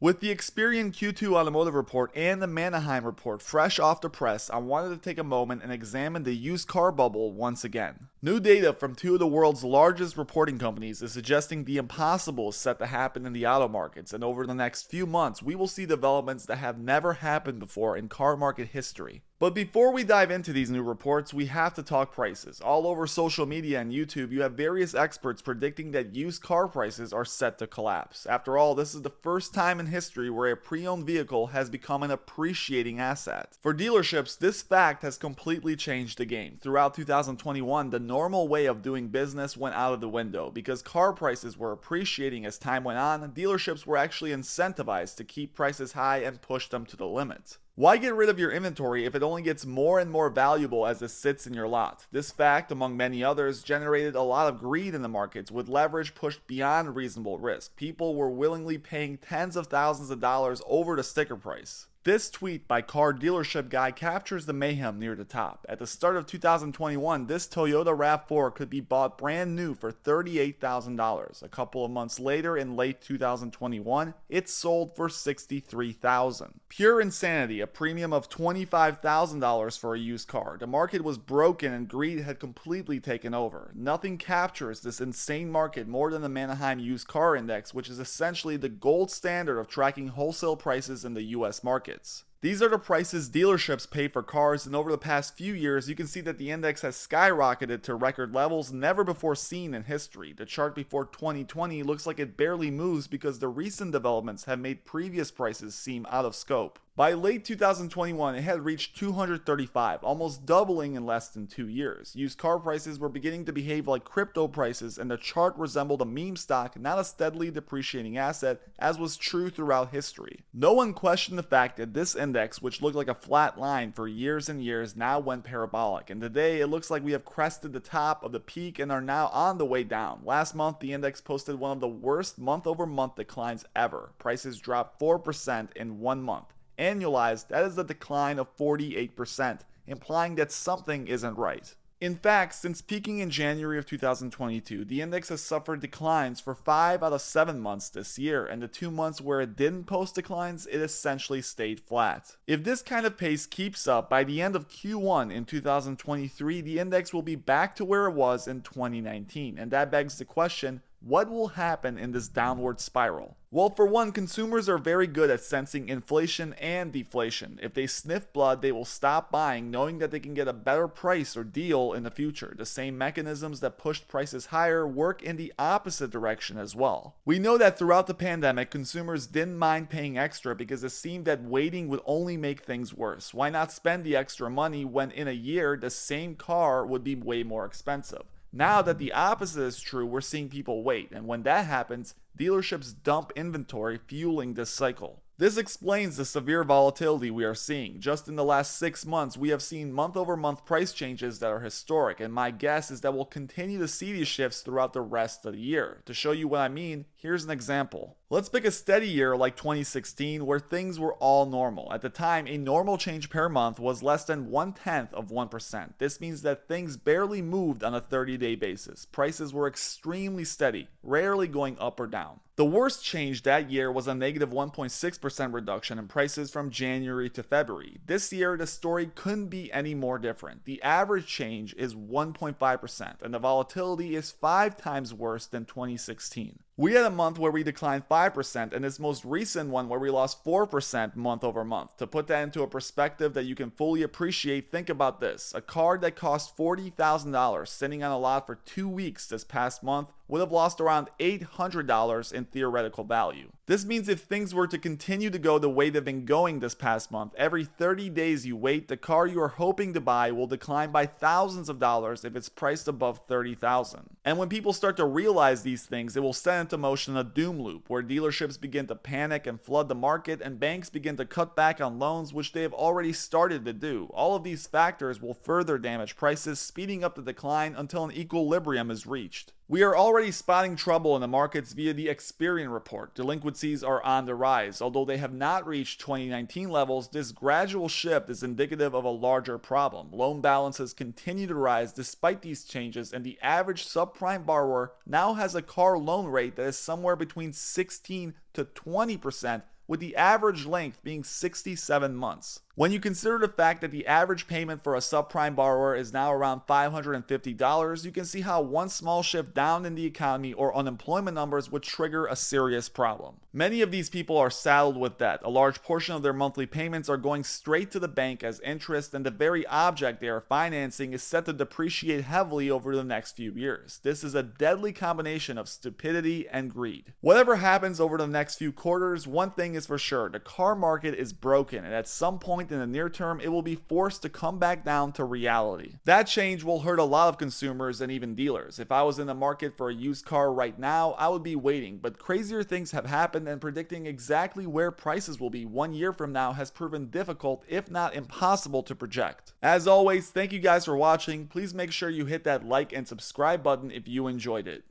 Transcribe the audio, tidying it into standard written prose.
With the Experian Q2 Automotive Report and the Manahiem Report fresh off the press, I wanted to take a moment and examine the used car bubble once again. New data from two of the world's largest reporting companies is suggesting the impossible is set to happen in the auto markets, and over the next few months we will see developments that have never happened before in car market history. But before we dive into these new reports, we have to talk prices. All over social media and YouTube, you have various experts predicting that used car prices are set to collapse. After all, this is the first time in history where a pre-owned vehicle has become an appreciating asset. For dealerships, this fact has completely changed the game. Throughout 2021, the normal way of doing business went out of the window. Because car prices were appreciating as time went on, dealerships were actually incentivized to keep prices high and push them to the limit. Why get rid of your inventory if it only gets more and more valuable as it sits in your lot? This fact, among many others, generated a lot of greed in the markets, with leverage pushed beyond reasonable risk. People were willingly paying tens of thousands of dollars over the sticker price. This tweet by Car Dealership Guy captures the mayhem near the top. At the start of 2021, this Toyota RAV4 could be bought brand new for $38,000. A couple of months later, in late 2021, it sold for $63,000. Pure insanity, a premium of $25,000 for a used car. The market was broken and greed had completely taken over. Nothing captures this insane market more than the Manahiem Used Car Index, which is essentially the gold standard of tracking wholesale prices in the US market. These are the prices dealerships pay for cars, and over the past few years you can see that the index has skyrocketed to record levels never before seen in history. The chart before 2020 looks like it barely moves because the recent developments have made previous prices seem out of scope. By late 2021, it had reached 235, almost doubling in less than 2 years. Used car prices were beginning to behave like crypto prices, and the chart resembled a meme stock, not a steadily depreciating asset, as was true throughout history. No one questioned the fact that this index, which looked like a flat line for years and years, now went parabolic, and today it looks like we have crested the top of the peak and are now on the way down. Last month, the index posted one of the worst month-over-month declines ever. Prices dropped 4% in 1 month. Annualized, that is a decline of 48%, implying that something isn't right. In fact, since peaking in January of 2022, the index has suffered declines for 5 out of 7 months this year, and the 2 months where it didn't post declines, it essentially stayed flat. If this kind of pace keeps up, by the end of Q1 in 2023, the index will be back to where it was in 2019, and that begs the question, what will happen in this downward spiral? Well, for one, consumers are very good at sensing inflation and deflation. If they sniff blood, they will stop buying, knowing that they can get a better price or deal in the future. The same mechanisms that pushed prices higher work in the opposite direction as well. We know that throughout the pandemic, consumers didn't mind paying extra because it seemed that waiting would only make things worse. Why not spend the extra money when in a year the same car would be way more expensive? Now that the opposite is true, we're seeing people wait, and when that happens, dealerships dump inventory, fueling this cycle. This explains the severe volatility we are seeing. Just in the last 6 months, we have seen month-over-month price changes that are historic, and my guess is that we'll continue to see these shifts throughout the rest of the year. To show you what I mean, here's an example. Let's pick a steady year like 2016 where things were all normal. At the time, a normal change per month was less than 1/10 of 1%. This means that things barely moved on a 30-day basis. Prices were extremely steady, rarely going up or down. The worst change that year was a negative 1.6% reduction in prices from January to February. This year, the story couldn't be any more different. The average change is 1.5%, and the volatility is 5 times worse than 2016. We had a month where we declined 5%, and this most recent one where we lost 4% month over month. To put that into a perspective that you can fully appreciate, think about this. A car that cost $40,000 sitting on a lot for 2 weeks this past month would have lost around $800 in theoretical value. This means if things were to continue to go the way they've been going this past month, every 30 days you wait, the car you are hoping to buy will decline by thousands of dollars if it's priced above $30,000. And when people start to realize these things, it will set into motion a doom loop where dealerships begin to panic and flood the market, and banks begin to cut back on loans, which they have already started to do. All of these factors will further damage prices, speeding up the decline until an equilibrium is reached. We are already spotting trouble in the markets via the Experian Report. Delinquencies are on the rise. Although they have not reached 2019 levels, this gradual shift is indicative of a larger problem. Loan balances continue to rise despite these changes, and the average subprime borrower now has a car loan rate that is somewhere between 16 to 20% with the average length being 67 months. When you consider the fact that the average payment for a subprime borrower is now around $550, you can see how one small shift down in the economy or unemployment numbers would trigger a serious problem. Many of these people are saddled with debt. A large portion of their monthly payments are going straight to the bank as interest, and the very object they are financing is set to depreciate heavily over the next few years. This is a deadly combination of stupidity and greed. Whatever happens over the next few quarters, one thing is for sure: the car market is broken, and at some point in the near term, it will be forced to come back down to reality. That change will hurt a lot of consumers and even dealers. If I was in the market for a used car right now, I would be waiting, but crazier things have happened, and predicting exactly where prices will be 1 year from now has proven difficult, if not impossible, to project. As always, thank you guys for watching. Please make sure you hit that like and subscribe button if you enjoyed it.